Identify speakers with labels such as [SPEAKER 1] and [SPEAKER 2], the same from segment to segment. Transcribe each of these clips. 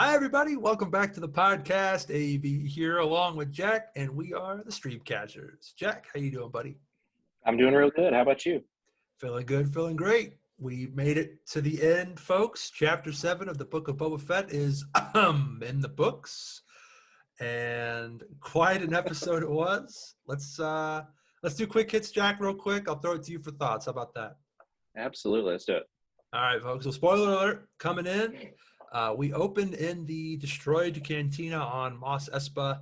[SPEAKER 1] Hi, everybody. Welcome back to the podcast. AB here along with Jack, and we are the Stream Catchers. Jack, how you doing, buddy?
[SPEAKER 2] I'm doing real good. How about you?
[SPEAKER 1] Feeling good, feeling great. We made it to the end, folks. Chapter 7 of the Book of Boba Fett is in the books, and quite an episode it was. Let's do quick hits, Jack, real quick. I'll throw it to you for thoughts. How about that?
[SPEAKER 2] Absolutely. Let's do it.
[SPEAKER 1] All right, folks. So, spoiler alert coming in. We opened in the destroyed cantina on Mos Espa.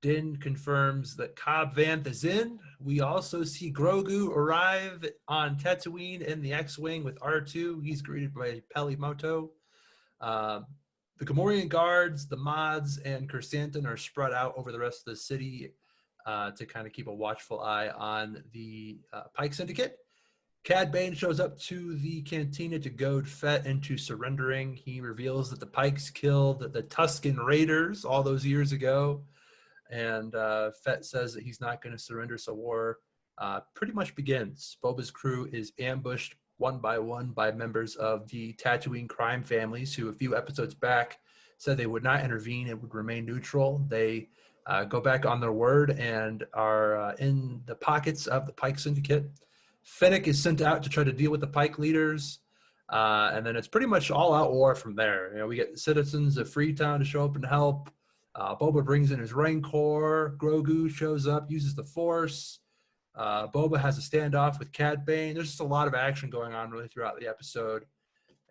[SPEAKER 1] Din confirms that Cobb Vanth is in. We also see Grogu arrive on Tatooine in the X-Wing with R2. He's greeted by Peli Moto. The Gamorrean guards, the mods, and Chrysanthemum are spread out over the rest of the city to kind of keep a watchful eye on the Pyke syndicate. Cad Bane shows up to the cantina to goad Fett into surrendering. He reveals that the Pikes killed the Tusken Raiders all those years ago. And Fett says that he's not going to surrender, so war pretty much begins. Boba's crew is ambushed one by members of the Tatooine crime families who a few episodes back said they would not intervene and would remain neutral. They go back on their word and are in the pockets of the Pyke syndicate. Fennec is sent out to try to deal with the Pyke leaders, and then it's pretty much all-out war from there. You know, we get citizens of Freetown to show up and help. Boba brings in his Rancor. Grogu shows up, uses the Force. Boba has a standoff with Cad Bane. There's just a lot of action going on really throughout the episode,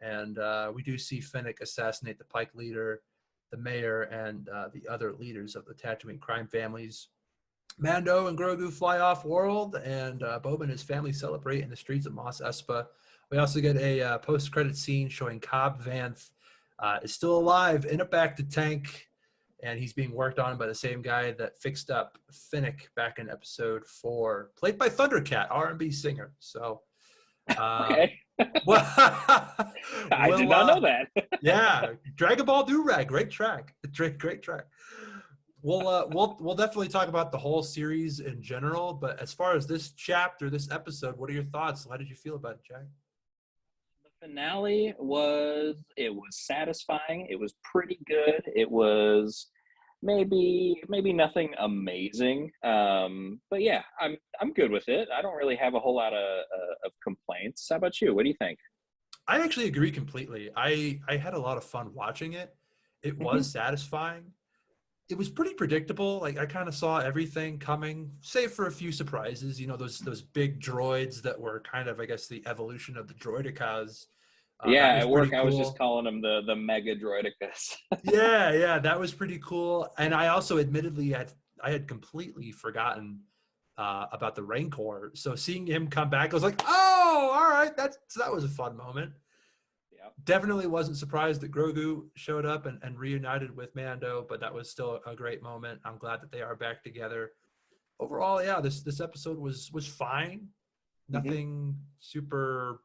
[SPEAKER 1] and we do see Fennec assassinate the Pyke leader, the mayor, and the other leaders of the Tatooine crime families. Mando and Grogu fly off world, and Boba and his family celebrate in the streets of Mos Espa. We also get a post-credit scene showing Cobb Vanth is still alive in a bacta tank, and he's being worked on by the same guy that fixed up Fennec back in episode 4, played by Thundercat, R&B singer. So,
[SPEAKER 2] Okay.
[SPEAKER 1] well,
[SPEAKER 2] I did not know that.
[SPEAKER 1] Yeah, Dragon Ball Do-Rag, great track. Great track. We'll definitely talk about the whole series in general, but as far as this chapter, this episode, what are your thoughts? How did you feel about it, Jack?
[SPEAKER 2] The finale was satisfying. It was pretty good. It was maybe nothing amazing, but yeah, I'm good with it. I don't really have a whole lot of complaints. How about you? What do you think?
[SPEAKER 1] I actually agree completely. I had a lot of fun watching it. It was satisfying. It was pretty predictable. Like, I kind of saw everything coming, save for a few surprises. You know, those big droids that were kind of, I guess, the evolution of the droidicas.
[SPEAKER 2] Yeah,
[SPEAKER 1] That was
[SPEAKER 2] at work
[SPEAKER 1] pretty
[SPEAKER 2] I was just
[SPEAKER 1] cool.
[SPEAKER 2] calling them the mega droidicas.
[SPEAKER 1] Yeah, that was pretty cool. And I also admittedly I had completely forgotten about the Rancor. So seeing him come back, I was like, oh, all right, that was a fun moment.
[SPEAKER 2] Yep.
[SPEAKER 1] Definitely wasn't surprised that Grogu showed up and reunited with Mando, but that was still a great moment. I'm glad that they are back together. Overall, yeah, this episode was fine. Nothing super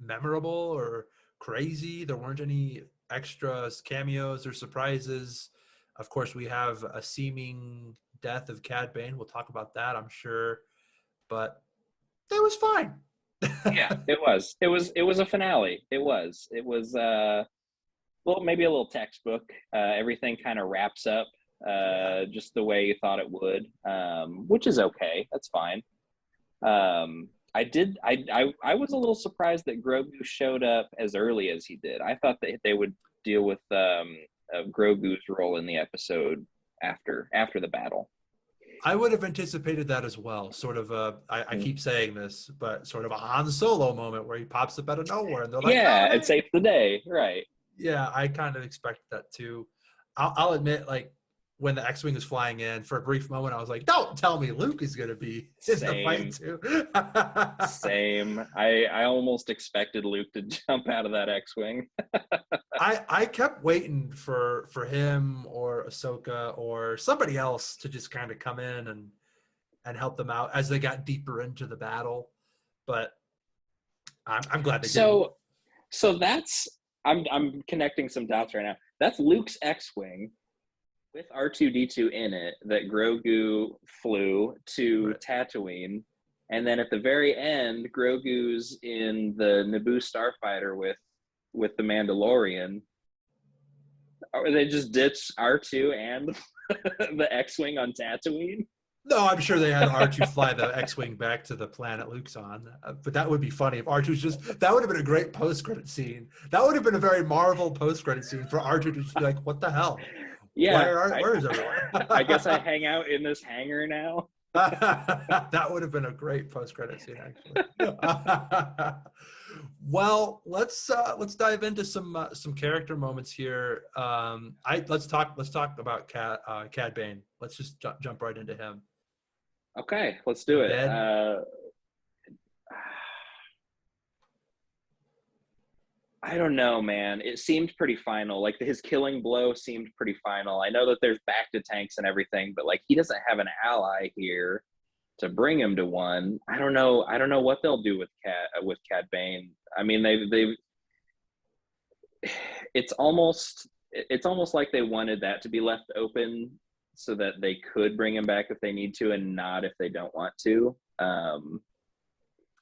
[SPEAKER 1] memorable or crazy. There weren't any extras, cameos, or surprises. Of course, we have a seeming death of Cad Bane. We'll talk about that, I'm sure. But it was fine.
[SPEAKER 2] Yeah, it was. It was a finale. It was. Well, maybe a little textbook. Everything kind of wraps up just the way you thought it would, which is okay. That's fine. I was a little surprised that Grogu showed up as early as he did. I thought that they would deal with Grogu's role in the episode after the battle.
[SPEAKER 1] I would have anticipated that as well. Sort of I keep saying this, but sort of a Han Solo moment where he pops up out of nowhere and they're like,
[SPEAKER 2] yeah,
[SPEAKER 1] no,
[SPEAKER 2] it saves the day, right?
[SPEAKER 1] yeah, I kind of expected that too. I'll admit, like, when the X-Wing was flying in, for a brief moment, I was like, don't tell me Luke is going to be in the fight too.
[SPEAKER 2] Same. I almost expected Luke to jump out of that X-Wing.
[SPEAKER 1] I kept waiting for him or Ahsoka or somebody else to just kind of come in and help them out as they got deeper into the battle. But I'm glad they did.
[SPEAKER 2] So that's I'm connecting some dots right now. That's Luke's X-Wing with R2-D2 in it that Grogu flew to Tatooine, and then at the very end, Grogu's in the Naboo starfighter with the Mandalorian. Or they just ditched R2 and the X-wing on Tatooine.
[SPEAKER 1] No, I'm sure they had R2 fly the X-wing back to the planet Luke's on, but that would be funny if R2's just. That would have been a great post-credit scene. That would have been a very Marvel post-credit scene for R2 to just be like, "What the hell?
[SPEAKER 2] Yeah,
[SPEAKER 1] Where is everyone?"
[SPEAKER 2] I guess I hang out in this hangar now.
[SPEAKER 1] That would have been a great post-credit scene, actually. Well, let's dive into some character moments here. Let's talk about Cad Bane. Let's just jump right into him.
[SPEAKER 2] Okay, let's do it. I don't know, man. It seemed pretty final. Like his killing blow seemed pretty final. I know that there's back to tanks and everything, but like he doesn't have an ally here to bring him to one. I don't know what they'll do with Cad Bane. I mean, they've it's almost like they wanted that to be left open so that they could bring him back if they need to, and not if they don't want to.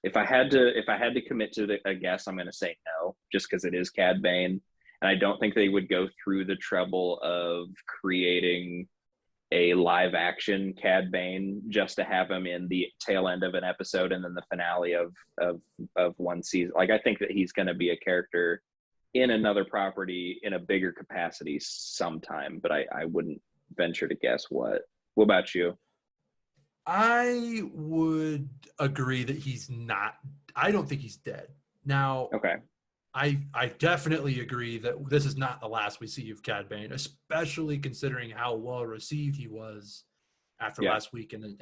[SPEAKER 2] If I had to commit to a guess, I'm going to say no, just because it is Cad Bane, and I don't think they would go through the trouble of creating a live action Cad Bane just to have him in the tail end of an episode and then the finale of one season. Like, I think that he's going to be a character in another property in a bigger capacity sometime, but I wouldn't venture to guess what. What about you?
[SPEAKER 1] I would agree that he's not. I don't think he's dead. Now,
[SPEAKER 2] Okay.
[SPEAKER 1] I definitely agree that this is not the last we see of Cad Bane, especially considering how well received he was after last week and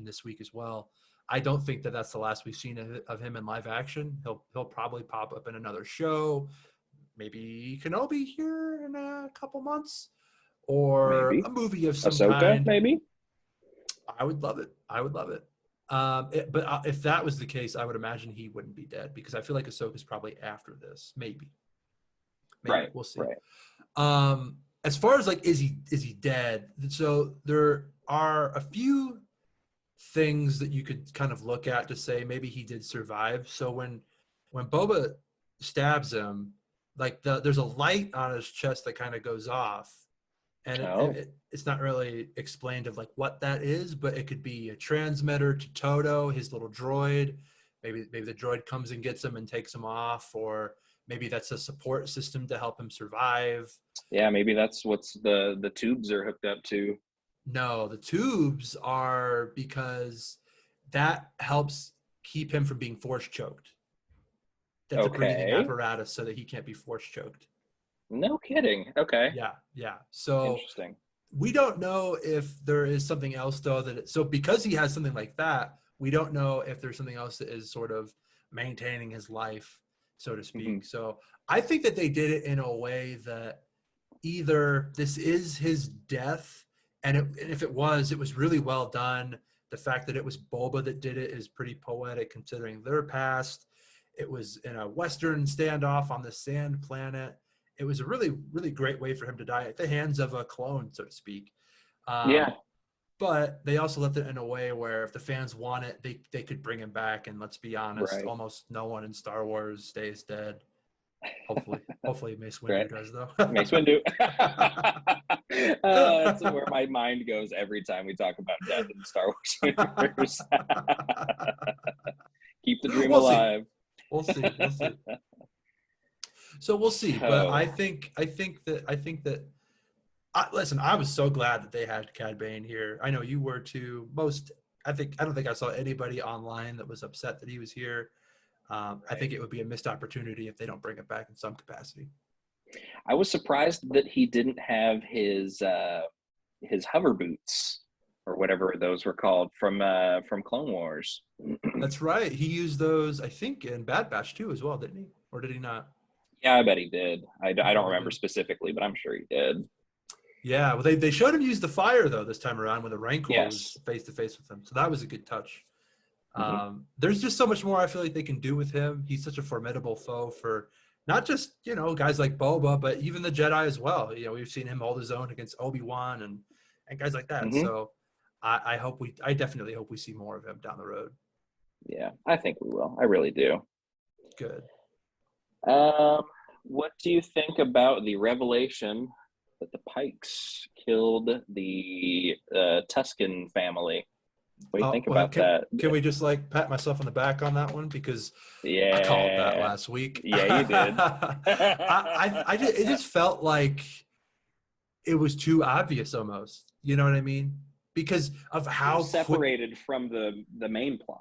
[SPEAKER 1] this week as well. I don't think that that's the last we've seen of him in live action. He'll probably pop up in another show, maybe Kenobi here in a couple months, or
[SPEAKER 2] Maybe
[SPEAKER 1] a movie of some
[SPEAKER 2] Ahsoka,
[SPEAKER 1] kind.
[SPEAKER 2] maybe.
[SPEAKER 1] I would love it. But if that was the case, I would imagine he wouldn't be dead, because I feel like Ahsoka's probably after this. Maybe.
[SPEAKER 2] Right.
[SPEAKER 1] We'll see.
[SPEAKER 2] Right.
[SPEAKER 1] As far as like, is he dead? So there are a few things that you could kind of look at to say maybe he did survive. So when Boba stabs him, like there's a light on his chest that kind of goes off. And it's not really explained of like what that is, but it could be a transmitter to Toto, his little droid. Maybe the droid comes and gets him and takes him off, or maybe that's a support system to help him survive.
[SPEAKER 2] Yeah, maybe that's what's the tubes are hooked up to.
[SPEAKER 1] No, the tubes are because that helps keep him from being force choked. That's a breathing apparatus so that he can't be force choked.
[SPEAKER 2] No kidding. Okay.
[SPEAKER 1] Yeah. So
[SPEAKER 2] interesting.
[SPEAKER 1] We don't know if there is something else though so because he has something like that, we don't know if there's something else that is sort of maintaining his life, so to speak. Mm-hmm. So I think that they did it in a way that either this is his death, and if it was really well done. The fact that it was Boba that did it is pretty poetic considering their past. It was in a Western standoff on the sand planet. It was a really, really great way for him to die at the hands of a clone, so to speak. But they also left it in a way where if the fans want it, they could bring him back. And let's be honest, almost no one in Star Wars stays dead. Hopefully Mace Windu does, though.
[SPEAKER 2] Mace Windu. That's where my mind goes every time we talk about death in the Star Wars universe. Keep the dream alive.
[SPEAKER 1] We'll see. So we'll see, but I think that listen, I was so glad that they had Cad Bane here. I know you were too. I don't think I saw anybody online that was upset that he was here. I think it would be a missed opportunity if they don't bring it back in some capacity.
[SPEAKER 2] I was surprised that he didn't have his hover boots or whatever those were called from Clone Wars.
[SPEAKER 1] That's right. He used those, I think, in Bad Batch too as well, didn't he? Or did he not?
[SPEAKER 2] Yeah, I bet he did. I don't remember specifically, but I'm sure he did.
[SPEAKER 1] Yeah, well, they showed him use the fire, though, this time around when the Rancor was face-to-face with him. So that was a good touch. Mm-hmm. There's just so much more I feel like they can do with him. He's such a formidable foe for not just, guys like Boba, but even the Jedi as well. We've seen him hold his own against Obi-Wan and guys like that. Mm-hmm. So I definitely hope we see more of him down the road.
[SPEAKER 2] Yeah, I think we will. I really do.
[SPEAKER 1] Good.
[SPEAKER 2] What do you think about the revelation that the Pikes killed the Tuscan family. What do you think about that?
[SPEAKER 1] Can we just like pat myself on the back on that one, because I called that
[SPEAKER 2] Yeah,
[SPEAKER 1] last week.
[SPEAKER 2] yeah, you did.
[SPEAKER 1] It just felt like it was too obvious almost. You know what I mean? Because of how
[SPEAKER 2] separated from the main plot.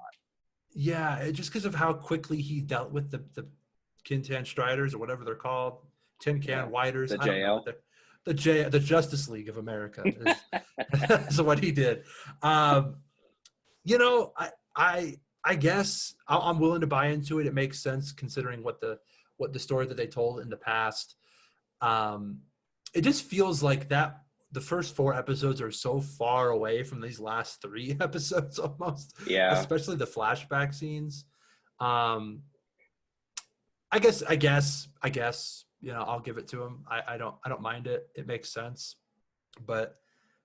[SPEAKER 1] Yeah, just because of how quickly he dealt with the Kintan Striders, or whatever they're called, Tin Can Widers.
[SPEAKER 2] The
[SPEAKER 1] I don't know
[SPEAKER 2] JL.
[SPEAKER 1] what the Justice League of America is so what he did. You know, I guess I'm willing to buy into it. It makes sense considering what the story that they told in the past. It just feels like that the first 4 episodes are so far away from these last 3 episodes almost.
[SPEAKER 2] Yeah.
[SPEAKER 1] Especially the flashback scenes. I guess, you know, I'll give it to him. I don't mind it. It makes sense. But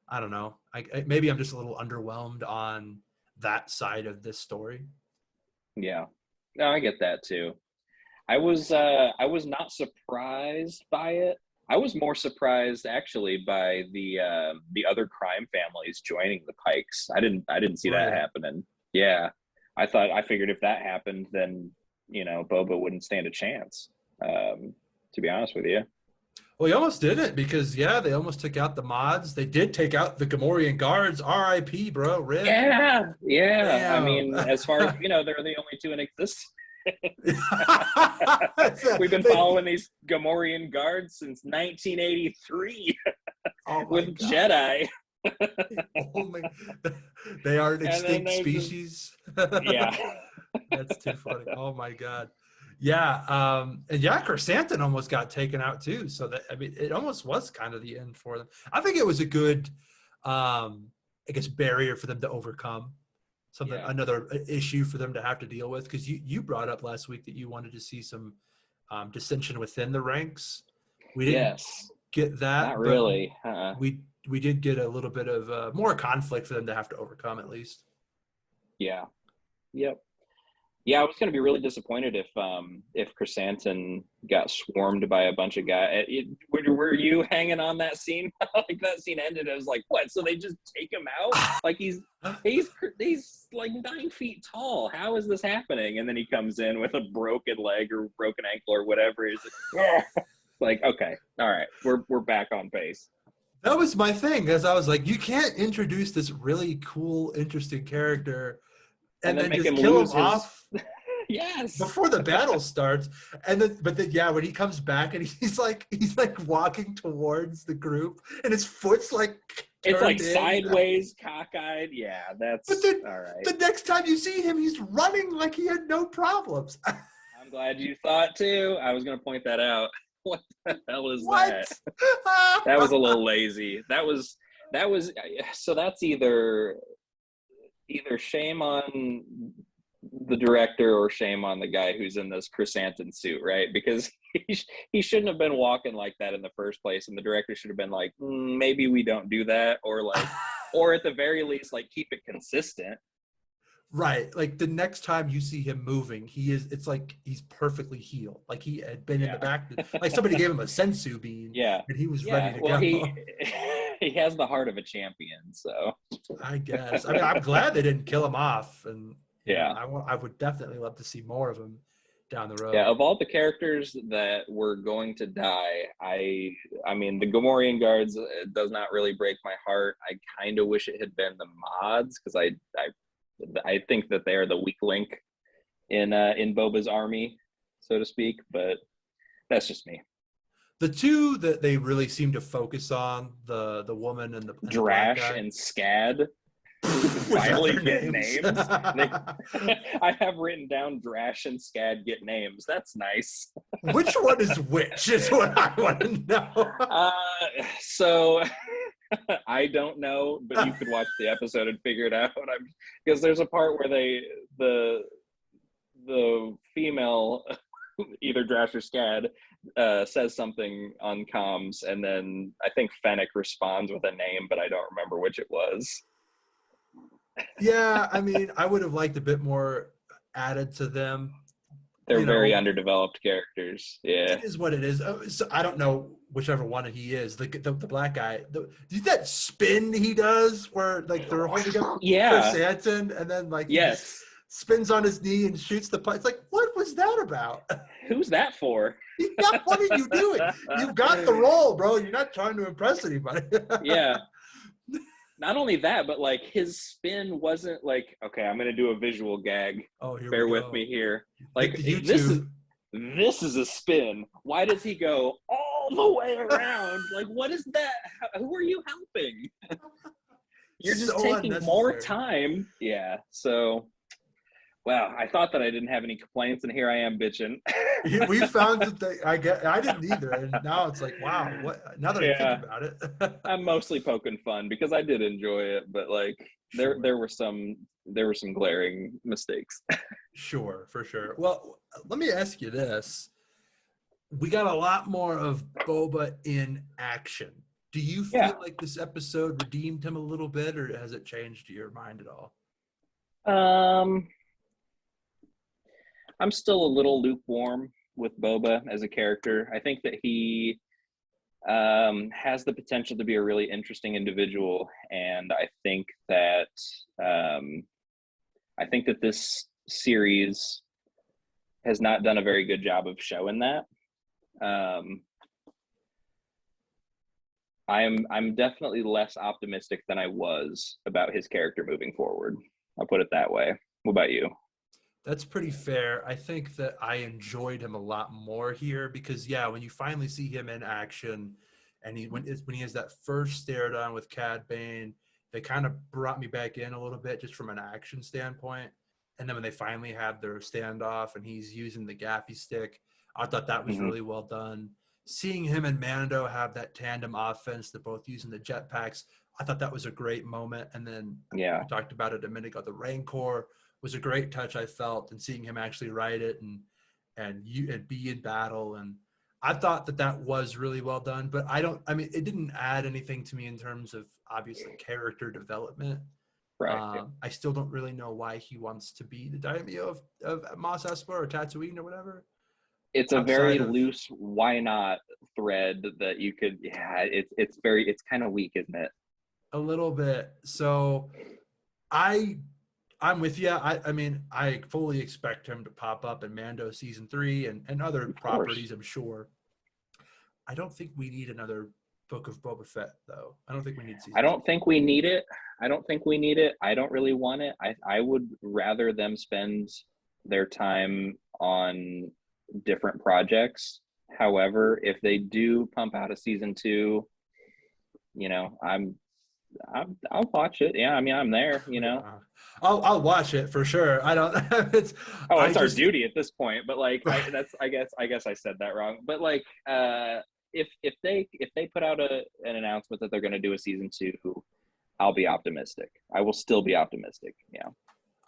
[SPEAKER 1] I don't know. Maybe I'm just a little underwhelmed on that side of this story.
[SPEAKER 2] Yeah. No, I get that too. I was not surprised by it. I was more surprised actually by the other crime families joining the Pikes. I didn't see that happening. Yeah. I figured if that happened, then, you know, Boba wouldn't stand a chance. To be honest with you.
[SPEAKER 1] Well, he almost didn't, because they almost took out the mods. They did take out the Gamorrean guards. R.I.P. bro. Rip.
[SPEAKER 2] Yeah.
[SPEAKER 1] Damn.
[SPEAKER 2] I mean, as far as you know, they're the only 2 in existence. We've been following these Gamorrean guards since 1983 with God. Jedi.
[SPEAKER 1] They are an extinct species.
[SPEAKER 2] Yeah.
[SPEAKER 1] That's too funny. Oh my God. Yeah. And Chrysanthemum almost got taken out too. So that, I mean, it almost was kind of the end for them. I think it was a good, I guess, barrier for them to overcome. Another issue for them to have to deal with, because you brought up last week that you wanted to see some dissension within the ranks. We didn't get that.
[SPEAKER 2] Not really.
[SPEAKER 1] We did get a little bit of more conflict for them to have to overcome, at least.
[SPEAKER 2] Yeah. Yep. Yeah, I was going to be really disappointed if Chrysanthemum got swarmed by a bunch of guys. Were you hanging on that scene? Like that scene ended, I was like, what? So they just take him out? Like he's like 9 feet tall. How is this happening? And then he comes in with a broken leg or broken ankle or whatever. He's like, like, okay, all right, we're back on pace.
[SPEAKER 1] That was my thing, because I was like, you can't introduce this really cool, interesting character and then just kill him off.
[SPEAKER 2] Yes.
[SPEAKER 1] Before the battle starts. But then when he comes back and he's like walking towards the group and his foot's like
[SPEAKER 2] it's like sideways, cockeyed. Yeah, that's all right.
[SPEAKER 1] The next time you see him, he's running like he had no problems.
[SPEAKER 2] I'm glad you thought too. I was gonna point that out. What the hell is that? That was a little lazy. That was so that's either shame on the director or shame on the guy who's in this chrysanthemum suit, right? Because he shouldn't have been walking like that in the first place, and the director should have been like, maybe we don't do that, or like, or at the very least, like, keep it consistent.
[SPEAKER 1] Right, like the next time you see him moving, it's like he's perfectly healed, like he had been in the back, like somebody gave him a sensu bean, and he was ready to go.
[SPEAKER 2] He has the heart of a champion, so
[SPEAKER 1] I guess. I mean, I'm glad they didn't kill him off, and I would definitely love to see more of him down the road.
[SPEAKER 2] Yeah, of all the characters that were going to die, I mean, the Gamorrean guards does not really break my heart. I kind of wish it had been the mods, because I think that they are the weak link in Boba's army, so to speak. But that's just me.
[SPEAKER 1] The 2 that they really seem to focus on, the woman and the
[SPEAKER 2] Drash and Scad, finally get names. I have written down Drash and Scad get names. That's nice.
[SPEAKER 1] Which one is which is what I want to know.
[SPEAKER 2] So I don't know, but you could watch the episode and figure it out. Because there's a part where the female, either Drash or Scad, says something on comms, and then I think Fennec responds with a name, but I don't remember which it was.
[SPEAKER 1] Yeah, I mean, I would have liked a bit more added to them.
[SPEAKER 2] They're
[SPEAKER 1] you
[SPEAKER 2] very
[SPEAKER 1] know,
[SPEAKER 2] underdeveloped characters. Yeah.
[SPEAKER 1] it is what it is. So I don't know whichever one he is. The black guy. Do that spin he does where like they're holding up Chris
[SPEAKER 2] Yeah.
[SPEAKER 1] Hansen and then like he just
[SPEAKER 2] Yes.
[SPEAKER 1] spins on his knee and shoots the putt. It's like, what was that about?
[SPEAKER 2] Who's that for?
[SPEAKER 1] Yeah, what are you doing? You've got the role, bro. You're not trying to impress anybody.
[SPEAKER 2] Yeah. Not only that, but like his spin wasn't like, okay, I'm gonna do a visual gag.
[SPEAKER 1] Oh, here
[SPEAKER 2] Bear
[SPEAKER 1] we
[SPEAKER 2] with
[SPEAKER 1] go.
[SPEAKER 2] me here. Like
[SPEAKER 1] The
[SPEAKER 2] this is a spin. Why does he go all the way around? Like, what is that? Who are you helping? You're just
[SPEAKER 1] So
[SPEAKER 2] taking more
[SPEAKER 1] unnecessary.
[SPEAKER 2] time. Yeah. So, wow. I thought that I didn't have any complaints, and here I am bitching.
[SPEAKER 1] We found that I didn't either, and now it's like, wow. What? Now that I
[SPEAKER 2] Yeah.
[SPEAKER 1] think about it,
[SPEAKER 2] I'm mostly poking fun because I did enjoy it, but like
[SPEAKER 1] sure.
[SPEAKER 2] there were some glaring mistakes.
[SPEAKER 1] Sure, for sure. Well, let me ask you this. We got a lot more of Boba in action. Do you
[SPEAKER 2] Yeah.
[SPEAKER 1] feel like this episode redeemed him a little bit, or has it changed your mind at all?
[SPEAKER 2] I'm still a little lukewarm with Boba as a character. I think that he has the potential to be a really interesting individual, and I think that this series has not done a very good job of showing that. I'm definitely less optimistic than I was about his character moving forward. I'll put it that way. What about you?
[SPEAKER 1] That's pretty fair. I think that I enjoyed him a lot more here because, yeah, when you finally see him in action, and when he has that first stare down with Cad Bane, they kind of brought me back in a little bit just from an action standpoint. And then when they finally had their standoff and he's using the gaffy stick, I thought that was
[SPEAKER 2] Mm-hmm.
[SPEAKER 1] really well done. Seeing him and Mando have that tandem offense, they're both using the jetpacks, I thought that was a great moment. And then
[SPEAKER 2] Yeah.
[SPEAKER 1] we talked about it a minute ago, the Rancor was a great touch, I felt, and seeing him actually ride it and be in battle. And I thought that was really well done, but it didn't add anything to me in terms of obviously character development.
[SPEAKER 2] Right.
[SPEAKER 1] I still don't really know why he wants to be the daimyo of Mos Espa or Tatooine or whatever.
[SPEAKER 2] It's a very
[SPEAKER 1] Outside of
[SPEAKER 2] loose why not thread that you could, yeah, it's kind of weak, isn't it?
[SPEAKER 1] a little bit. So I'm with you. I mean, I fully expect him to pop up in Mando season 3 and other
[SPEAKER 2] Of
[SPEAKER 1] properties,
[SPEAKER 2] course.
[SPEAKER 1] I'm sure. I don't think we need another Book of Boba Fett, though. I don't think we need season
[SPEAKER 2] I don't
[SPEAKER 1] 2.
[SPEAKER 2] think we need it. I don't think we need it. I don't really want it. I would rather them spend their time on different projects. However, if they do pump out a season 2, you know, I'll watch it. Yeah, I mean, I'm there. You know.
[SPEAKER 1] I'll watch it for sure. I don't. It's
[SPEAKER 2] Oh,
[SPEAKER 1] I
[SPEAKER 2] it's our
[SPEAKER 1] just
[SPEAKER 2] duty at this point. But like, I guess I said that wrong. But like, if they put out an announcement that they're going to do a season 2, I'll be optimistic. I will still be optimistic. Yeah.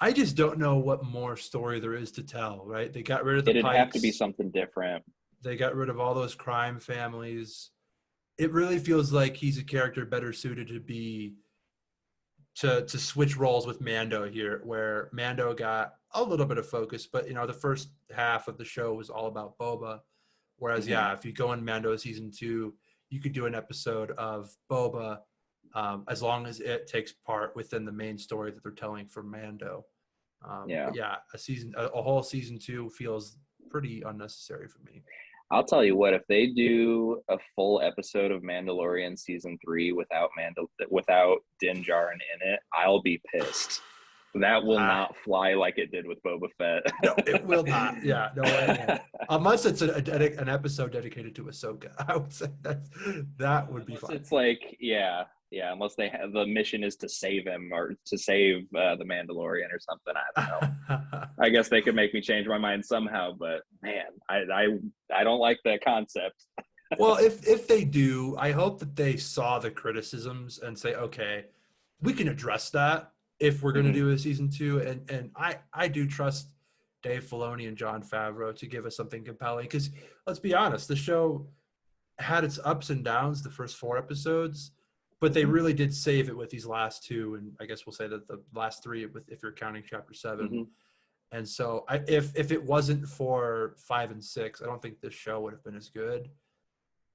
[SPEAKER 1] I just don't know what more story there is to tell. Right? They got rid of the
[SPEAKER 2] It'd have to be
[SPEAKER 1] Pikes.
[SPEAKER 2] something different.
[SPEAKER 1] They got rid of all those crime families. It really feels like he's a character better suited to be to switch roles with Mando here, where Mando got a little bit of focus, but the first half of the show was all about Boba. Whereas,
[SPEAKER 2] Mm-hmm.
[SPEAKER 1] if you go in Mando season 2, you could do an episode of Boba, as long as it takes part within the main story that they're telling for Mando.
[SPEAKER 2] Yeah.
[SPEAKER 1] But yeah, a whole season 2 feels pretty unnecessary for me.
[SPEAKER 2] I'll tell you what, if they do a full episode of Mandalorian season 3 without Din Djarin in it, I'll be pissed. That will not fly like it did with Boba Fett.
[SPEAKER 1] No, it will not. Yeah, no, it won't. Unless it's an episode dedicated to Ahsoka, I would say that would be fine.
[SPEAKER 2] It's like, yeah. Unless they have the mission is to save him or to save the Mandalorian or something. I don't know. I guess they could make me change my mind somehow, but man, I don't like that concept.
[SPEAKER 1] Well, if they do, I hope that they saw the criticisms and say, okay, we can address that if we're going to do a season 2. And I do trust Dave Filoni and Jon Favreau to give us something compelling, because let's be honest, the show had its ups and downs the first 4 episodes, but they really did save it with these last 2, and I guess we'll say that the last 3, if you're counting chapter 7. And so if it wasn't for 5 and 6, I don't think this show would have been as good.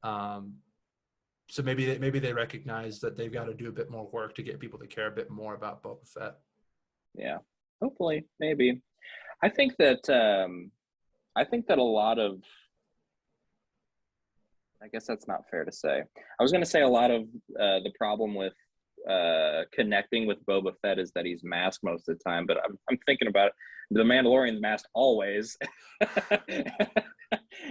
[SPEAKER 1] So maybe they recognize that they've got to do a bit more work to get people to care a bit more about Boba Fett.
[SPEAKER 2] Yeah, hopefully, maybe. I think that a lot of, I guess that's not fair to say. I was going to say a lot of the problem with connecting with Boba Fett is that he's masked most of the time, but I'm thinking about it. The Mandalorian's masked always.
[SPEAKER 1] And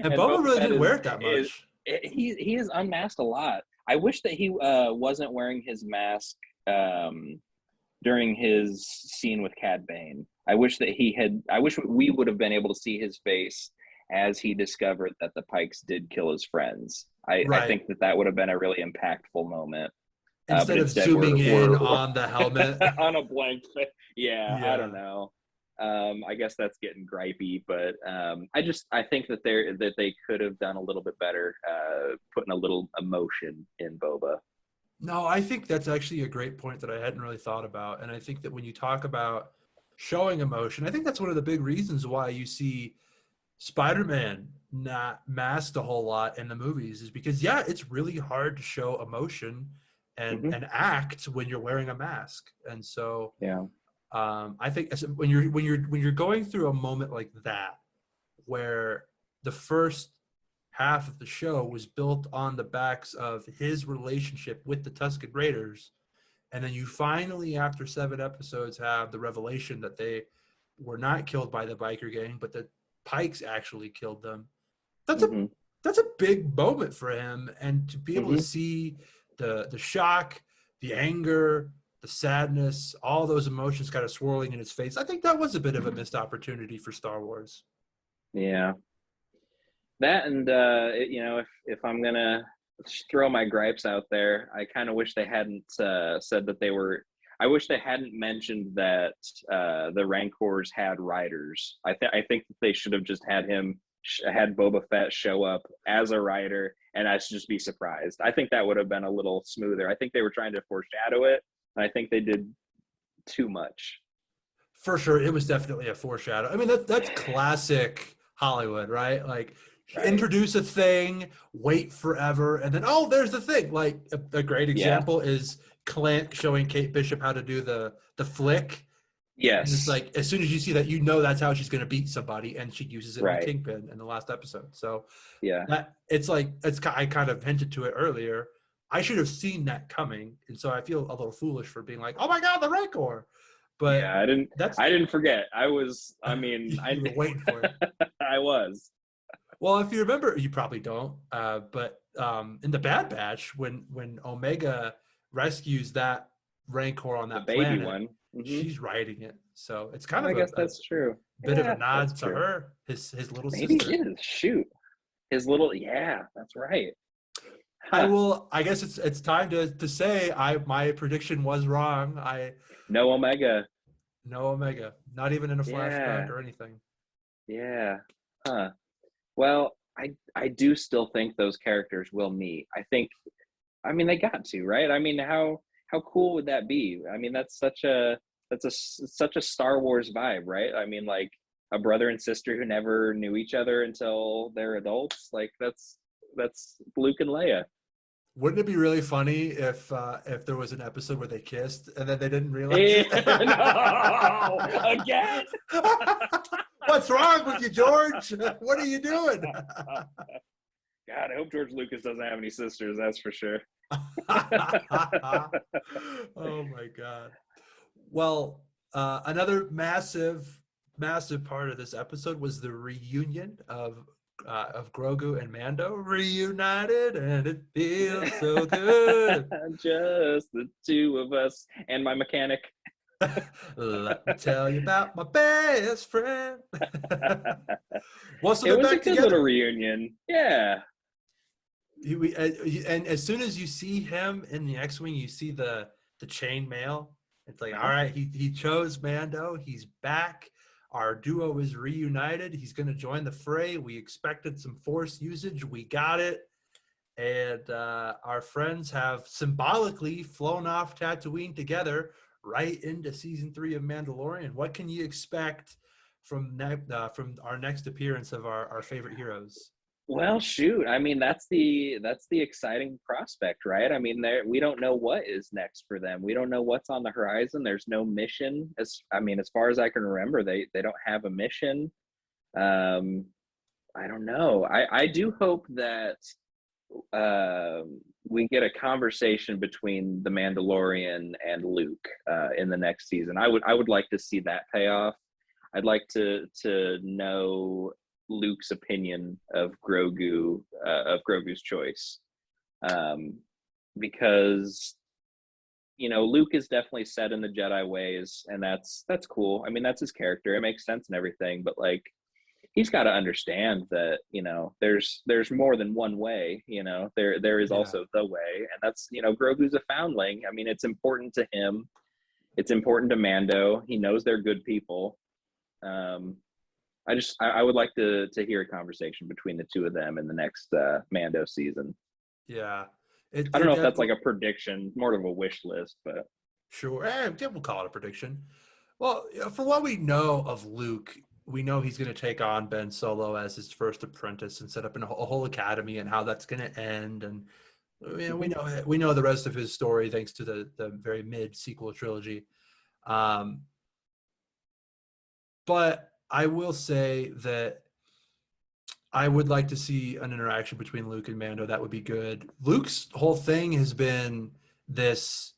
[SPEAKER 1] Boba really didn't wear it that much.
[SPEAKER 2] He is unmasked a lot. I wish that he wasn't wearing his mask during his scene with Cad Bane. I wish we would have been able to see his face as he discovered that the Pykes did kill his friends. I think that would have been a really impactful moment.
[SPEAKER 1] Instead of zooming in on the helmet.
[SPEAKER 2] On a blank face. Yeah, I don't know. I guess that's getting gripey, but I think that they could have done a little bit better, putting a little emotion in Boba.
[SPEAKER 1] No, I think that's actually a great point that I hadn't really thought about. And I think that when you talk about showing emotion, I think that's one of the big reasons why you see Spider-Man not masked a whole lot in the movies, is because, yeah, it's really hard to show emotion and act when you're wearing a mask. And so
[SPEAKER 2] yeah,
[SPEAKER 1] I think when you're going through a moment like that, where the first half of the show was built on the backs of his relationship with the Tusken Raiders, and then you finally, after 7 episodes, have the revelation that they were not killed by the biker gang, but the Pikes actually killed them. That's a big moment for him, and to be able to see the shock, the anger, the sadness, all those emotions kind of swirling in his face. I think that was a bit of a missed opportunity for Star Wars.
[SPEAKER 2] Yeah. That, and if I'm gonna throw my gripes out there, I kind of wish they hadn't said that they were. I wish they hadn't mentioned that the Rancors had riders. I think that they should have just had Boba Fett show up as a rider, and I should just be surprised. I think that would have been a little smoother. I think they were trying to foreshadow it, and I think they did too much.
[SPEAKER 1] For sure, it was definitely a foreshadow. I mean, that's classic Hollywood, right? Like, introduce a thing, wait forever, and then, oh, there's the thing. Like, a great example is Clint showing Kate Bishop how to do the flick.
[SPEAKER 2] Yes.
[SPEAKER 1] And it's like, as soon as you see that, that's how she's going to beat somebody, and she uses it on Kingpin in the last episode. So I kind of hinted to it earlier. I should have seen that coming, and so I feel a little foolish for being like, oh my God, the Rancor. But
[SPEAKER 2] yeah, I didn't forget. I was, I mean,
[SPEAKER 1] you were waiting for it.
[SPEAKER 2] I was.
[SPEAKER 1] Well, if you remember, you probably don't, but in the Bad Batch, when Omega rescues that Rancor on that
[SPEAKER 2] baby
[SPEAKER 1] planet,
[SPEAKER 2] one,
[SPEAKER 1] she's riding it. So it's kind of
[SPEAKER 2] I guess that's true.
[SPEAKER 1] Bit of a nod to her, his little
[SPEAKER 2] Maybe
[SPEAKER 1] sister.
[SPEAKER 2] It is. Shoot, his little. Yeah, that's right.
[SPEAKER 1] I guess it's time to say my prediction was wrong.
[SPEAKER 2] No Omega.
[SPEAKER 1] Not even in a flashback or anything.
[SPEAKER 2] Yeah. Huh. Well, I do still think those characters will meet. I mean, they got to, right? I mean, how cool would that be? I mean, that's such a Star Wars vibe, right? I mean, like a brother and sister who never knew each other until they're adults. Like that's Luke and Leia.
[SPEAKER 1] Wouldn't it be really funny if there was an episode where they kissed and then they didn't realize it?
[SPEAKER 2] No, again.
[SPEAKER 1] What's wrong with you, George? What are you doing?
[SPEAKER 2] God, I hope George Lucas doesn't have any sisters. That's for sure.
[SPEAKER 1] Oh my God. Well, another massive part of this episode was the reunion of Grogu and Mando reunited, and it feels so good.
[SPEAKER 2] Just the two of us and my mechanic.
[SPEAKER 1] Let me tell you about my best friend. Well, so
[SPEAKER 2] it was
[SPEAKER 1] back
[SPEAKER 2] a good
[SPEAKER 1] together.
[SPEAKER 2] Little reunion. Yeah.
[SPEAKER 1] And as soon as you see him in the X-wing, you see the chain mail. It's like, all right, he chose Mando. He's back. Our duo is reunited. He's going to join the fray. We expected some Force usage. We got it. And our friends have symbolically flown off Tatooine together right into season 3 of Mandalorian. What can you expect from our next appearance of our favorite heroes?
[SPEAKER 2] Well, shoot. I mean, that's the exciting prospect, right? I mean, we don't know what is next for them. We don't know what's on the horizon. There's no mission. As far as I can remember, they don't have a mission. Um, I don't know. I do hope that we get a conversation between the Mandalorian and Luke in the next season. I would like to see that pay off. I'd like to know Luke's opinion of Grogu's choice, because Luke is definitely set in the Jedi ways, and that's cool. I mean, that's his character. It makes sense and everything, but like, he's got to understand that there's more than one way. There is
[SPEAKER 1] Yeah.
[SPEAKER 2] also the way, and that's Grogu's a foundling. I mean, it's important to him. It's important to Mando. He knows they're good people. I would like to hear a conversation between the two of them in the next Mando season.
[SPEAKER 1] Yeah.
[SPEAKER 2] I don't know if that's
[SPEAKER 1] Definitely.
[SPEAKER 2] like a prediction, more of a wish list, but
[SPEAKER 1] Sure. Yeah, we'll call it a prediction. Well, for what we know of Luke, we know he's going to take on Ben Solo as his first apprentice and set up a whole academy, and how that's going to end. And we know the rest of his story thanks to the very mid sequel trilogy. Um, but I will say that I would like to see an interaction between Luke and Mando. That would be good. Luke's whole thing has been this: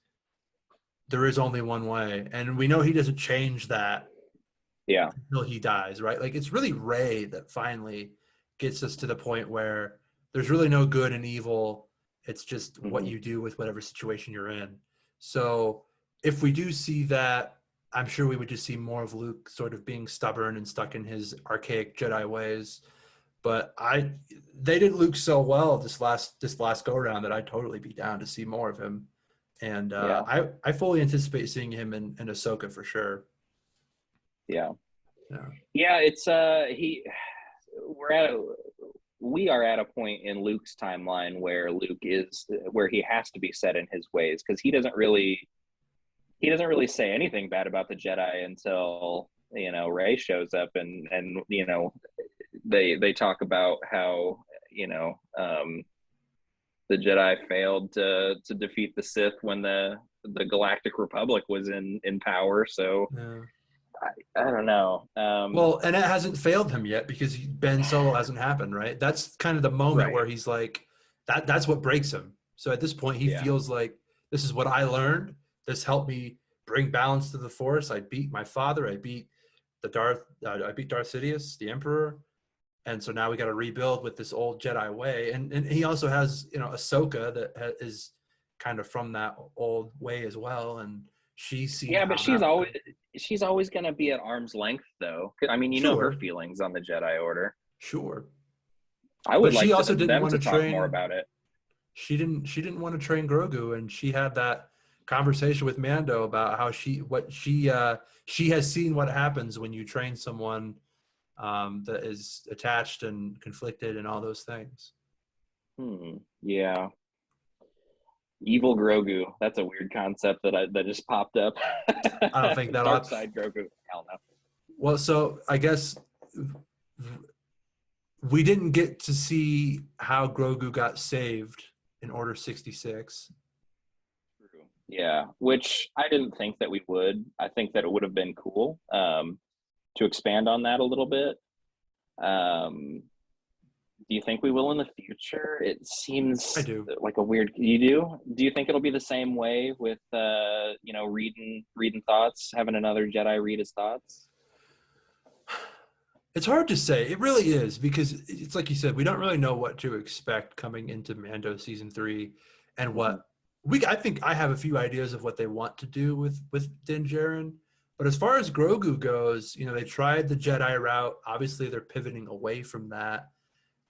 [SPEAKER 1] there is only one way, and we know he doesn't change that
[SPEAKER 2] yeah.
[SPEAKER 1] until he dies, right? Like, it's really Rey that finally gets us to the point where there's really no good and evil. It's just what
[SPEAKER 2] Hmm.
[SPEAKER 1] you do with whatever situation you're in. So if we do see that, I'm sure we would just see more of Luke sort of being stubborn and stuck in his archaic Jedi ways. But they did Luke so well this last go around that I'd totally be down to see more of him. And
[SPEAKER 2] Yeah.
[SPEAKER 1] I fully anticipate seeing him in Ahsoka for sure.
[SPEAKER 2] Yeah.
[SPEAKER 1] Yeah.
[SPEAKER 2] Yeah. It's we're at a, we are at a point in Luke's timeline where he has to be set in his ways, because he doesn't really say anything bad about the Jedi until Rey shows up, and they talk about how the Jedi failed to defeat the Sith when the Galactic Republic was in power. So
[SPEAKER 1] Yeah.
[SPEAKER 2] I don't know.
[SPEAKER 1] Well, and it hasn't failed him yet because Ben Solo hasn't happened, right? That's kind of the moment
[SPEAKER 2] Right.
[SPEAKER 1] where he's like, that's what breaks him. So at this point, he
[SPEAKER 2] Yeah.
[SPEAKER 1] feels like, this is what I learned. This helped me bring balance to the Force. I beat my father. I beat I beat Darth Sidious, the Emperor. And so now we got to rebuild with this old Jedi way. And he also has, Ahsoka that is kind of from that old way as well. And she's seen
[SPEAKER 2] Yeah, but
[SPEAKER 1] how that went.
[SPEAKER 2] she's always going to be at arm's length, though. I mean, her
[SPEAKER 1] Sure,
[SPEAKER 2] feelings on the Jedi Order.
[SPEAKER 1] sure.
[SPEAKER 2] I would
[SPEAKER 1] But she
[SPEAKER 2] like
[SPEAKER 1] also didn't
[SPEAKER 2] them
[SPEAKER 1] want
[SPEAKER 2] to
[SPEAKER 1] to
[SPEAKER 2] talk more
[SPEAKER 1] train.
[SPEAKER 2] about it.
[SPEAKER 1] She didn't want to train Grogu, and she had that conversation with Mando about how she has seen what happens when you train someone that is attached and conflicted and all those things.
[SPEAKER 2] Yeah. Evil Grogu. That's a weird concept that just popped up.
[SPEAKER 1] I don't think
[SPEAKER 2] Dark
[SPEAKER 1] that'll.
[SPEAKER 2] side Grogu. Hell no.
[SPEAKER 1] Well, so I guess we didn't get to see how Grogu got saved in Order 66.
[SPEAKER 2] True. Yeah, which I didn't think that we would. I think that it would have been cool to expand on that a little bit. Um, do you think we will in the future? It
[SPEAKER 1] I
[SPEAKER 2] seems
[SPEAKER 1] do.
[SPEAKER 2] like a weird. You do? Do you think it'll be the same way with reading thoughts, having another Jedi read his thoughts?
[SPEAKER 1] It's hard to say. It really is, because it's like you said, we don't really know what to expect coming into Mando season 3, and
[SPEAKER 2] Hmm.
[SPEAKER 1] what I think I have a few ideas of what they want to do with Din Djarin. But as far as Grogu goes, they tried the Jedi route. Obviously, they're pivoting away from that.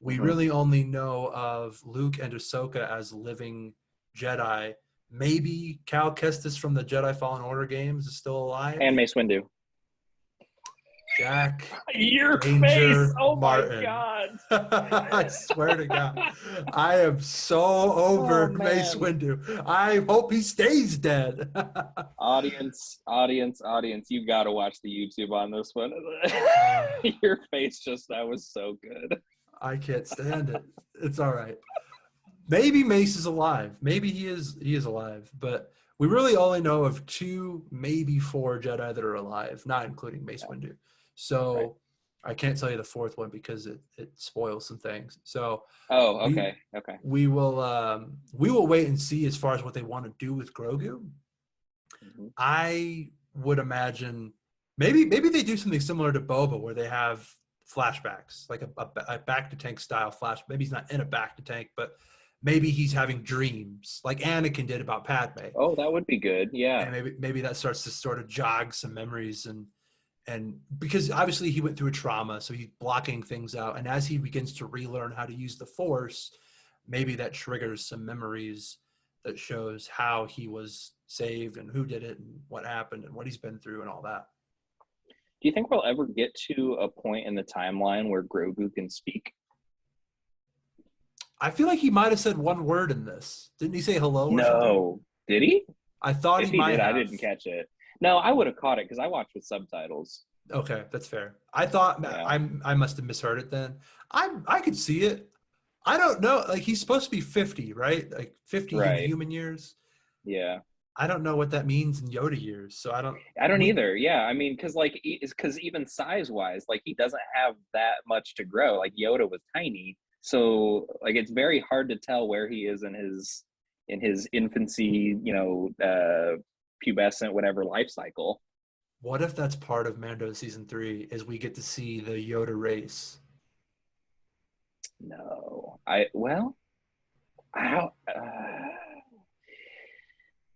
[SPEAKER 1] We
[SPEAKER 2] Hmm.
[SPEAKER 1] really only know of Luke and Ahsoka as living Jedi. Maybe Cal Kestis from the Jedi Fallen Order games is still alive.
[SPEAKER 2] And Mace Windu.
[SPEAKER 1] Jack
[SPEAKER 2] Your
[SPEAKER 1] Danger
[SPEAKER 2] face! Oh my
[SPEAKER 1] Martin.
[SPEAKER 2] god!
[SPEAKER 1] I swear to God, I am so over
[SPEAKER 2] Oh
[SPEAKER 1] Mace
[SPEAKER 2] man!
[SPEAKER 1] Windu. I hope he stays dead.
[SPEAKER 2] Audience, you got to watch the YouTube on this one.
[SPEAKER 1] Uh,
[SPEAKER 2] Your face just that was so good.
[SPEAKER 1] I can't stand it. It's all right. Maybe Mace is alive. Maybe he is alive, but we really only know of 2, maybe 4 Jedi that are alive, not including Mace Windu. So
[SPEAKER 2] Right.
[SPEAKER 1] I can't tell you the 4th one because it spoils some things. So
[SPEAKER 2] Oh,
[SPEAKER 1] we
[SPEAKER 2] okay.
[SPEAKER 1] we will wait and see as far as what they want to do with Grogu.
[SPEAKER 2] Mm-hmm.
[SPEAKER 1] I would imagine maybe they do something similar to Boba where they have flashbacks, like a back to tank style flash. Maybe he's not in a back to tank, but maybe he's having dreams like Anakin did about Padme.
[SPEAKER 2] Oh, that would be good. Yeah.
[SPEAKER 1] And maybe that starts to sort of jog some memories and because obviously he went through a trauma, so he's blocking things out. And as he begins to relearn how to use the Force, maybe that triggers some memories that shows how he was saved and who did it and what happened and what he's been through and all that.
[SPEAKER 2] Do you think we'll ever get to a point in the timeline where Grogu can speak?
[SPEAKER 1] I feel like he might have said one word in this. Didn't he say hello or something?
[SPEAKER 2] No. Did he?
[SPEAKER 1] I thought
[SPEAKER 2] If
[SPEAKER 1] he
[SPEAKER 2] he
[SPEAKER 1] might
[SPEAKER 2] did,
[SPEAKER 1] have.
[SPEAKER 2] I didn't catch it. No, I would have caught it because I watched with subtitles.
[SPEAKER 1] Okay, that's fair. I thought
[SPEAKER 2] Yeah.
[SPEAKER 1] I must have misheard it then. I could see it. I don't know. Like he's supposed to be 50, right? Like 50 in
[SPEAKER 2] Right.
[SPEAKER 1] human years.
[SPEAKER 2] Yeah.
[SPEAKER 1] I don't know what that means in Yoda years, so I don't.
[SPEAKER 2] Either. Yeah, I mean, because even size wise, like he doesn't have that much to grow. Like Yoda was tiny, so like it's very hard to tell where he is in his infancy, pubescent, whatever life cycle.
[SPEAKER 1] What if that's part of Mando season 3? Is we get to see the Yoda race?
[SPEAKER 2] No, how.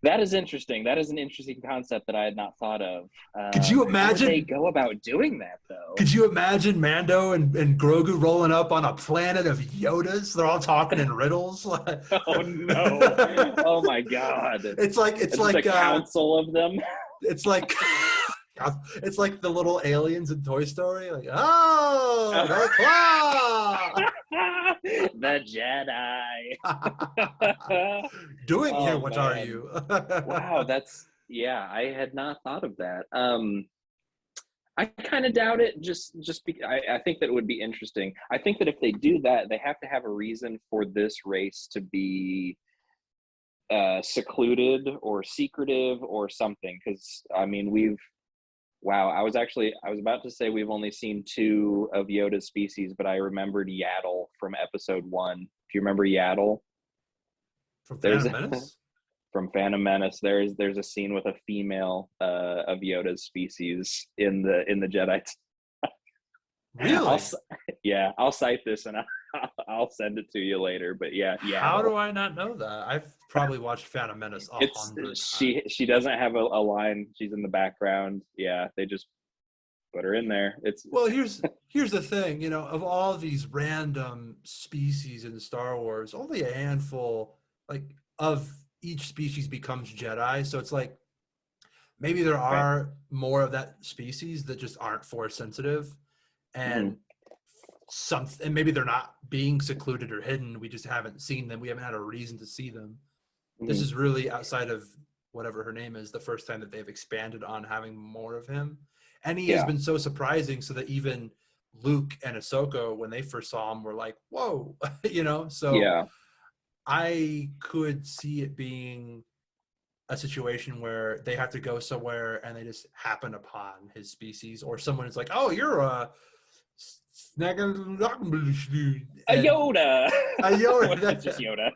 [SPEAKER 2] That is interesting. That is an interesting concept that I had not thought of.
[SPEAKER 1] Could you
[SPEAKER 2] How would they
[SPEAKER 1] imagine?
[SPEAKER 2] go about doing that, though?
[SPEAKER 1] Could you imagine Mando and Grogu rolling up on a planet of Yodas? They're all talking in riddles.
[SPEAKER 2] Oh no! Oh my God!
[SPEAKER 1] It's like
[SPEAKER 2] It's just a council of them.
[SPEAKER 1] it's like it's like the little aliens in Toy Story. Like, oh, the claw.
[SPEAKER 2] The Jedi.
[SPEAKER 1] Doing here,
[SPEAKER 2] Oh,
[SPEAKER 1] what are
[SPEAKER 2] man.
[SPEAKER 1] you?
[SPEAKER 2] Wow, I had not thought of that. I kind of doubt it. I think that it would be interesting. I think that if they do that, they have to have a reason for this race to be secluded or secretive or something. Because I mean, I was about to say we've only seen 2 of Yoda's species, but I remembered Yaddle from episode 1. Do you remember Yaddle?
[SPEAKER 1] From Phantom Menace?
[SPEAKER 2] From Phantom Menace, there's a scene with a female of Yoda's species in the Jedi.
[SPEAKER 1] Really?
[SPEAKER 2] I'll cite this and I'll send it to you later. But yeah.
[SPEAKER 1] How do I not know that? I've probably watched Phantom Menace 100 times.
[SPEAKER 2] She doesn't have a line. She's in the background. Yeah, they just put her in there.
[SPEAKER 1] Well, here's the thing. Of all these random species in Star Wars, only a handful, like, of each species becomes Jedi. So it's like maybe there are more of that species that just aren't Force sensitive, and and maybe they're not being secluded or hidden. We just haven't seen them. We haven't had a reason to see them. This is really, outside of whatever her name is, the first time that they've expanded on having more of him. And he has been so surprising, so that even Luke and Ahsoka, when they first saw him, were like, whoa, So I could see it being a situation where they have to go somewhere and they just happen upon his species, or someone is like, oh, you're a
[SPEAKER 2] Yoda.
[SPEAKER 1] A Yoda.
[SPEAKER 2] That's just Yoda.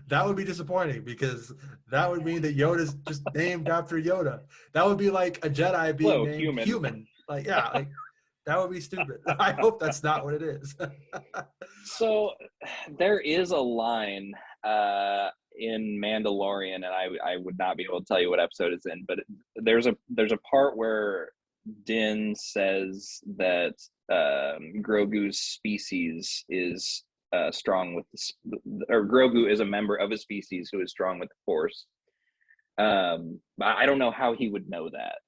[SPEAKER 1] That would be disappointing, because that would mean that Yoda's just named after Yoda. That would be like a Jedi being named human. Like that would be stupid. I hope that's not what it is.
[SPEAKER 2] So there is a line in Mandalorian, and I would not be able to tell you what episode it's in, but there's a part where Din says that Grogu's species is strong with or Grogu is a member of a species who is strong with the Force. I don't know how he would know that.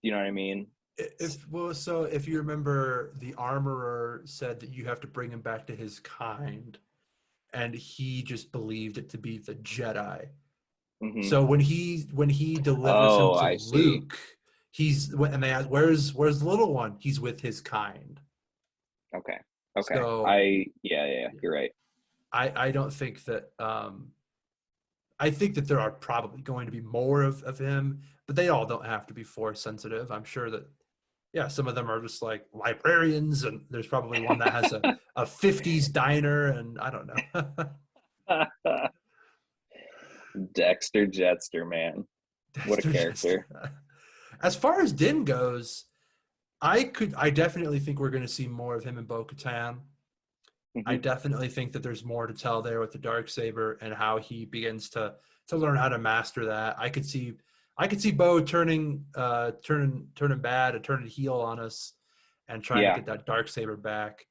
[SPEAKER 2] you know what I mean?
[SPEAKER 1] If you remember, the armorer said that you have to bring him back to his kind, and he just believed it to be the Jedi.
[SPEAKER 2] Hmm.
[SPEAKER 1] So when he delivers him
[SPEAKER 2] Oh,
[SPEAKER 1] to
[SPEAKER 2] I see.
[SPEAKER 1] Luke, and they ask, where's the little one? He's with his kind.
[SPEAKER 2] Okay. Okay.
[SPEAKER 1] So
[SPEAKER 2] Yeah, you're right.
[SPEAKER 1] I don't think that I think that there are probably going to be more of him, but they all don't have to be force sensitive. I'm sure that some of them are just like librarians, and there's probably one that has a 50s diner, and I don't know.
[SPEAKER 2] Dexter Jetster, man. What a
[SPEAKER 1] Dexter just
[SPEAKER 2] character.
[SPEAKER 1] as far as Din goes, I definitely think we're going to see more of him in Bo-Katan. I
[SPEAKER 2] Hmm.
[SPEAKER 1] definitely think that there's more to tell there with the Darksaber and how he begins to learn how to master that. I could see Bo turning bad and turning heel on us and trying to
[SPEAKER 2] Yeah.
[SPEAKER 1] get that Darksaber back.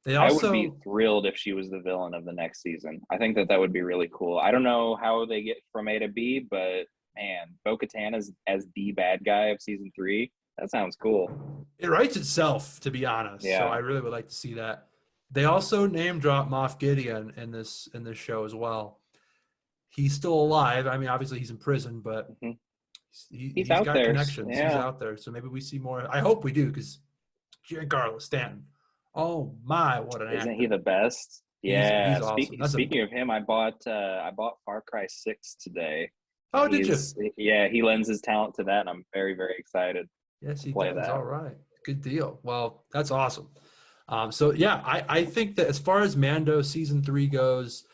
[SPEAKER 1] They
[SPEAKER 2] I would be
[SPEAKER 1] also
[SPEAKER 2] thrilled if she was the villain of the next season. I think that would be really cool. I don't know how they get from A to B, but man, Bo-Katan as the bad guy of season 3, that sounds cool.
[SPEAKER 1] it writes itself, to be honest. So
[SPEAKER 2] Yeah.
[SPEAKER 1] I really would like to see that. They also name drop Moff Gideon in this show as well. He's still alive. I mean, obviously he's in prison, but
[SPEAKER 2] Hmm. He's
[SPEAKER 1] he's
[SPEAKER 2] out
[SPEAKER 1] got
[SPEAKER 2] there.
[SPEAKER 1] connections. He's
[SPEAKER 2] Yeah.
[SPEAKER 1] out there. So maybe we see more. I hope we do, because Giancarlo Stanton. Oh my, what an
[SPEAKER 2] Isn't he
[SPEAKER 1] actor!
[SPEAKER 2] the best?
[SPEAKER 1] He's
[SPEAKER 2] Yeah.
[SPEAKER 1] awesome.
[SPEAKER 2] Speaking of him, I bought Far Cry 6 today. And
[SPEAKER 1] Oh, did you?
[SPEAKER 2] he lends his talent to that, and I'm very, very excited
[SPEAKER 1] Yes,
[SPEAKER 2] to
[SPEAKER 1] he
[SPEAKER 2] play
[SPEAKER 1] does.
[SPEAKER 2] that.
[SPEAKER 1] All right, good deal. Well, that's awesome. So yeah, I think that as far as Mando season 3 goes,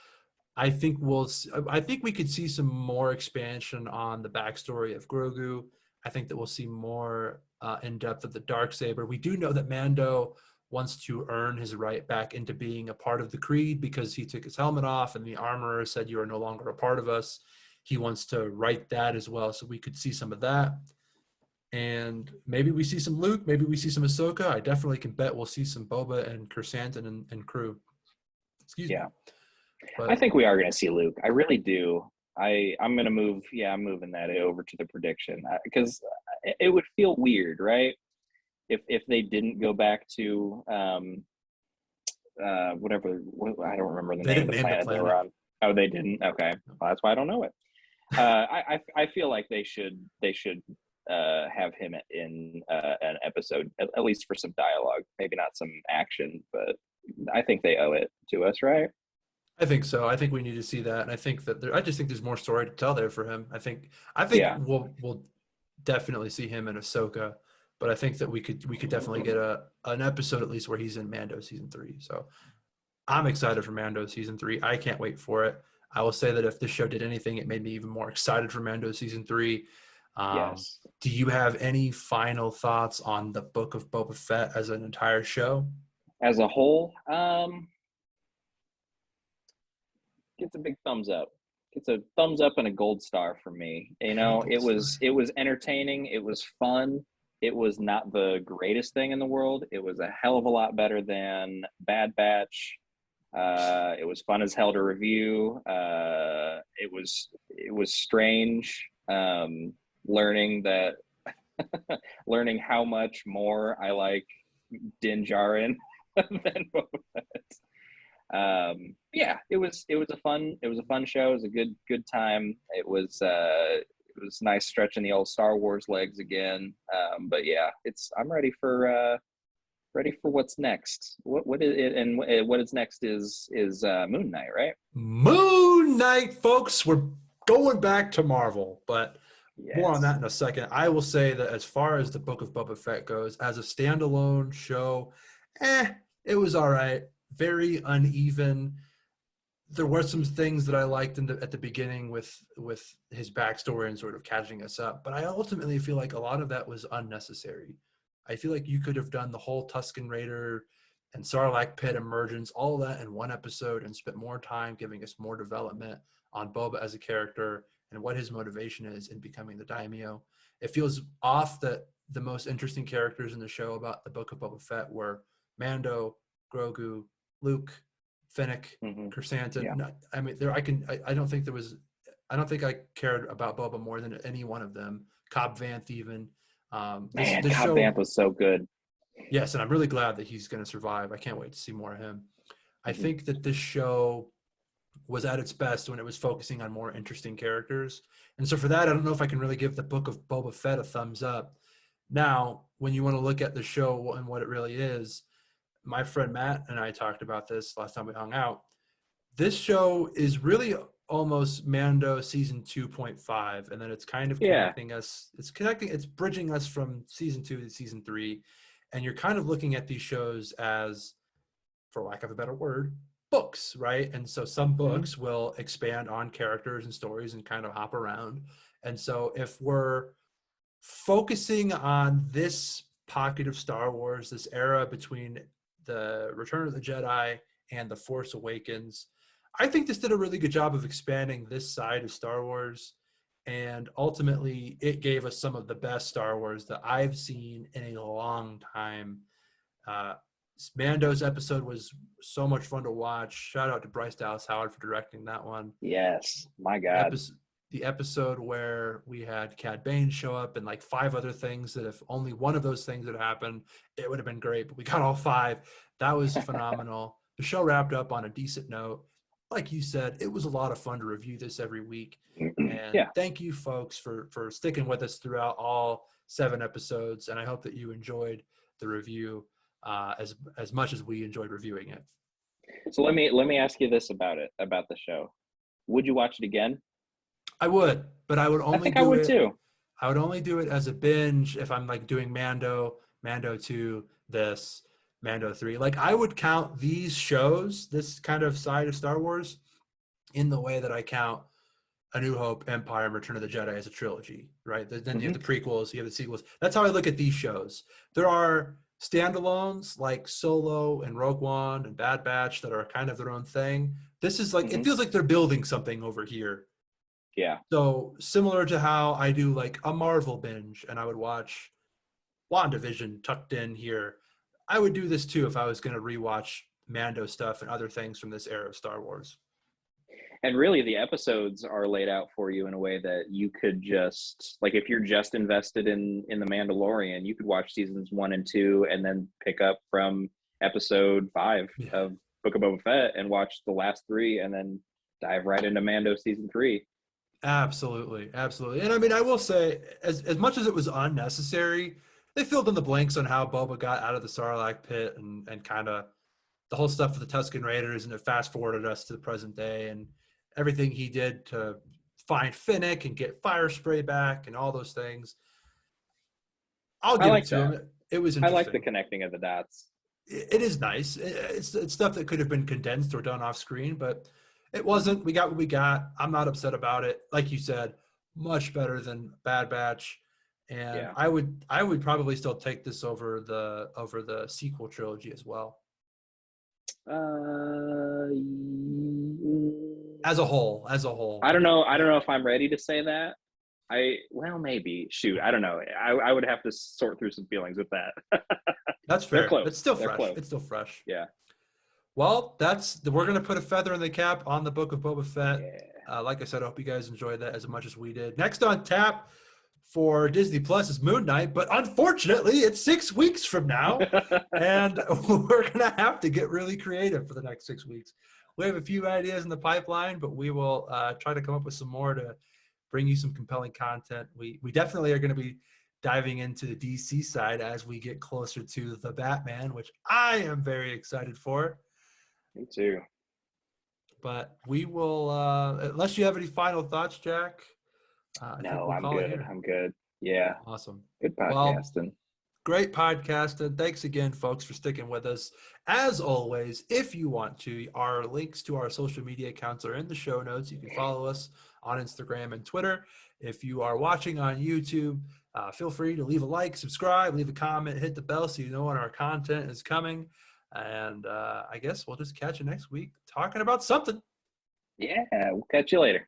[SPEAKER 1] I think we could see some more expansion on the backstory of Grogu. I think that we'll see more in depth of the Darksaber. We do know that Mando wants to earn his right back into being a part of the Creed because he took his helmet off and the armorer said, "You are no longer a part of us." He wants to right that as well, so we could see some of that. And maybe we see some Luke, maybe we see some Ahsoka. I definitely can bet we'll see some Boba and Chrysanthemum and crew. Excuse me.
[SPEAKER 2] Yeah. I
[SPEAKER 1] But
[SPEAKER 2] think we are going to see Luke. I really do. I'm going to move. Yeah, I'm moving that over to the prediction because it would feel weird, right? If they didn't go back to whatever, I don't remember the
[SPEAKER 1] they
[SPEAKER 2] name of
[SPEAKER 1] didn't
[SPEAKER 2] the
[SPEAKER 1] name the
[SPEAKER 2] planet they were
[SPEAKER 1] planet.
[SPEAKER 2] on. Oh, they didn't. Okay, well, that's why I don't know it. I feel like they should have him in an episode at least for some dialogue. Maybe not some action, but I think they owe it to us, right?
[SPEAKER 1] I think so. I think we need to see that, and I think that I just think there's more story to tell there for him. I think
[SPEAKER 2] Yeah.
[SPEAKER 1] we'll definitely see him in Ahsoka, but I think that we could definitely get an episode at least where he's in Mando season 3. So I'm excited for Mando season 3. I can't wait for it. I will say that if this show did anything, it made me even more excited for Mando season 3.
[SPEAKER 2] Yes.
[SPEAKER 1] Do you have any final thoughts on the Book of Boba Fett as an entire show?
[SPEAKER 2] As a whole, gets a big thumbs up. It's a thumbs up and a gold star for me. You
[SPEAKER 1] And a
[SPEAKER 2] know,
[SPEAKER 1] gold star.
[SPEAKER 2] it was entertaining. It was fun. It was not the greatest thing in the world. It was a hell of a lot better than Bad Batch. It was fun as hell to review. It was strange learning that learning how much more I like Din Djarin than Boba Fett. Yeah, it was a fun show. It was a good time. It was nice stretching the old Star Wars legs again. But yeah, I'm ready for what's next. What is it, and what is next is Moon Knight, right?
[SPEAKER 1] Moon Knight, folks. We're going back to Marvel, but more on
[SPEAKER 2] Yes.
[SPEAKER 1] that in a second. I will say that as far as the Book of Boba Fett goes, as a standalone show, it was all right. Very uneven. There were some things that I liked at the beginning with his backstory and sort of catching us up, but I ultimately feel like a lot of that was unnecessary. I feel like you could have done the whole Tusken Raider and Sarlacc pit emergence, all of that in one episode, and spent more time giving us more development on Boba as a character and what his motivation is in becoming the daimyo. It feels off that the most interesting characters in the show about the Book of Boba Fett were Mando, Grogu, Luke, Fennec,
[SPEAKER 2] Mm-hmm. Yeah.
[SPEAKER 1] Chrysanthemum. I mean, I don't think there was. I don't think I cared about Boba more than any one of them. Cobb Vanth even.
[SPEAKER 2] Man,
[SPEAKER 1] This
[SPEAKER 2] Cobb
[SPEAKER 1] show,
[SPEAKER 2] Vanth was so good.
[SPEAKER 1] yes, and I'm really glad that he's going to survive. I can't wait to see more of him. I
[SPEAKER 2] Mhm.
[SPEAKER 1] think that this show was at its best when it was focusing on more interesting characters. And so for that, I don't know if I can really give the Book of Boba Fett a thumbs up. Now, when you want to look at the show and what it really is, my friend Matt and I talked about this last time we hung out. This show is really almost Mando season 2.5, and then it's kind of
[SPEAKER 2] Yeah,
[SPEAKER 1] connecting us. It's bridging us from season 2 to season 3. And you're kind of looking at these shows as, for lack of a better word, books, right? And so some
[SPEAKER 2] Mhm.
[SPEAKER 1] books will expand on characters and stories and kind of hop around. And so if we're focusing on this pocket of Star Wars, this era between the Return of the Jedi and the Force Awakens, I think this did a really good job of expanding this side of Star Wars. And ultimately, it gave us some of the best Star Wars that I've seen in a long time. Uh, Mando's episode was so much fun to watch. Shout out to Bryce Dallas Howard for directing that one.
[SPEAKER 2] yes, my
[SPEAKER 1] The
[SPEAKER 2] God.
[SPEAKER 1] episode, the episode where we had Cad Bane show up and like 5 other things that if only one of those things had happened, it would have been great. But we got all 5. That was phenomenal. The show wrapped up on a decent note. Like you said, it was a lot of fun to review this every week. And
[SPEAKER 2] Yeah.
[SPEAKER 1] thank you folks for sticking with us throughout all 7 episodes. And I hope that you enjoyed the review as much as we enjoyed reviewing it.
[SPEAKER 2] So let me ask you this about the show. Would you watch it again?
[SPEAKER 1] I would, but I would
[SPEAKER 2] I
[SPEAKER 1] only
[SPEAKER 2] think I
[SPEAKER 1] do
[SPEAKER 2] would
[SPEAKER 1] it.
[SPEAKER 2] too.
[SPEAKER 1] I would only do it as a binge if I'm like doing Mando 2, this, Mando 3. Like I would count these shows, this kind of side of Star Wars, in the way that I count A New Hope, Empire, and Return of the Jedi as a trilogy, right? Then you have
[SPEAKER 2] Hmm.
[SPEAKER 1] the prequels, you have the sequels. That's how I look at these shows. There are standalones like Solo and Rogue One and Bad Batch that are kind of their own thing. This is like, it
[SPEAKER 2] Hmm.
[SPEAKER 1] feels like they're building something over here.
[SPEAKER 2] Yeah.
[SPEAKER 1] So similar to how I do like a Marvel binge and I would watch WandaVision tucked in here, I would do this too if I was going to rewatch Mando stuff and other things from this era of Star Wars.
[SPEAKER 2] And really, the episodes are laid out for you in a way that you could just like if you're just invested in the Mandalorian, you could watch seasons 1 and 2 and then pick up from episode 5
[SPEAKER 1] Yeah,
[SPEAKER 2] of Book of Boba Fett and watch the last 3 and then dive right into Mando season 3.
[SPEAKER 1] absolutely, absolutely. And I mean, I will say, as much as it was unnecessary, they filled in the blanks on how Boba got out of the Sarlacc pit and kind of the whole stuff with the Tusken Raiders, and it fast forwarded us to the present day and everything he did to find Finnick and get fire spray back and all those things. I'll
[SPEAKER 2] I
[SPEAKER 1] give it
[SPEAKER 2] like
[SPEAKER 1] to
[SPEAKER 2] that.
[SPEAKER 1] him. It was
[SPEAKER 2] I like the
[SPEAKER 1] interesting.
[SPEAKER 2] connecting of the dots.
[SPEAKER 1] It is nice. It's stuff that could have been condensed or done off screen, but it wasn't. We got what we got. I'm not upset about it. Like you said, much better than Bad Batch, and
[SPEAKER 2] Yeah.
[SPEAKER 1] I would probably still take this over the sequel trilogy as well
[SPEAKER 2] Uh,
[SPEAKER 1] as a whole. As a whole,
[SPEAKER 2] I don't know. I don't know if I'm ready to say that. Well, maybe. Shoot, I don't know. I would have to sort through some feelings with that.
[SPEAKER 1] that's
[SPEAKER 2] They're
[SPEAKER 1] fair. It's
[SPEAKER 2] close.
[SPEAKER 1] still
[SPEAKER 2] They're
[SPEAKER 1] fresh.
[SPEAKER 2] close.
[SPEAKER 1] It's still fresh.
[SPEAKER 2] Yeah.
[SPEAKER 1] Well, we're gonna put a feather in the cap on the Book of Boba Fett.
[SPEAKER 2] Yeah.
[SPEAKER 1] Like I said, I hope you guys enjoyed that as much as we did. Next on tap for Disney Plus is Moon Knight, but unfortunately, it's 6 weeks from now, and we're gonna have to get really creative for the next 6 weeks. We have a few ideas in the pipeline, but we will try to come up with some more to bring you some compelling content. We definitely are going to be diving into the DC side as we get closer to the Batman, which I am very excited for.
[SPEAKER 2] Me too.
[SPEAKER 1] But we will, unless you have any final thoughts, Jack, I think
[SPEAKER 2] No,
[SPEAKER 1] we'll
[SPEAKER 2] I'm
[SPEAKER 1] call it
[SPEAKER 2] good.
[SPEAKER 1] here.
[SPEAKER 2] I'm good. Yeah.
[SPEAKER 1] Awesome.
[SPEAKER 2] Good
[SPEAKER 1] Well,
[SPEAKER 2] podcasting.
[SPEAKER 1] great podcast. And thanks again, folks, for sticking with us. As always, if you want to, our links to our social media accounts are in the show notes. You can follow us on Instagram and Twitter. If you are watching on YouTube, feel free to leave a like, subscribe, leave a comment, hit the bell so you know when our content is coming. And I guess we'll just catch you next week talking about something.
[SPEAKER 2] Yeah. We'll catch you later.